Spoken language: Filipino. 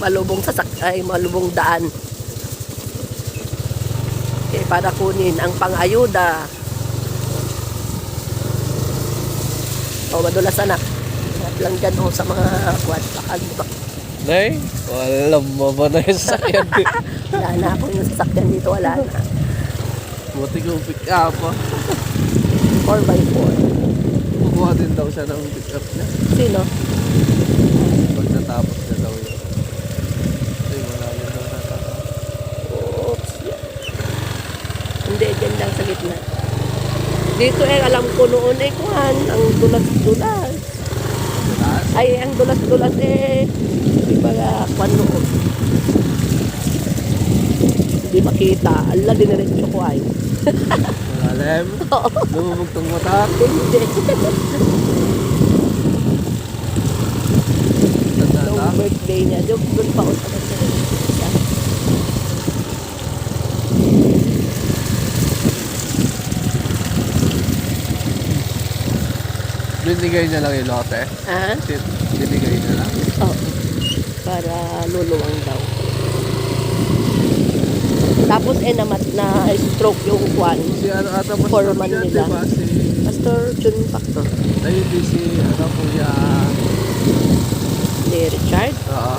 malubong daan. Para kunin ang pang-ayuda. Madulas anak. Ingat lang dyan sa mga kwad. Nay, walang mo na yung sasakyan dito. Wala na ako yung sasakyan dito. Wala na. Buti kong pick up 4x4. Kukuha din daw siya ng pick up niya. Sino? Pag natapos na daw yun. Hindi, wala yun daw natapos. Oops. Hindi, dyan lang sa gitna. Dito alam ko noon kuhan, ang dulas-dulas. Ay, ang dulas-dulas di ba kuhan noon? Hindi makita. Ala, diniretso ko ay. Malalim? Lumubugtong mata? Hindi. Nung birthday niya, doon pa ako sa kasi. Binigay niya lang yung lote? Ha? Binigay niya lang? Oo. Para luluwang daw. Tapos na stroke yung kwan. Si ano ata Pastor Foreman yan, nila. diba? Si... Pastor Jun Factor. Ay, hindi si ano Kuya... Ni Richard. Oo.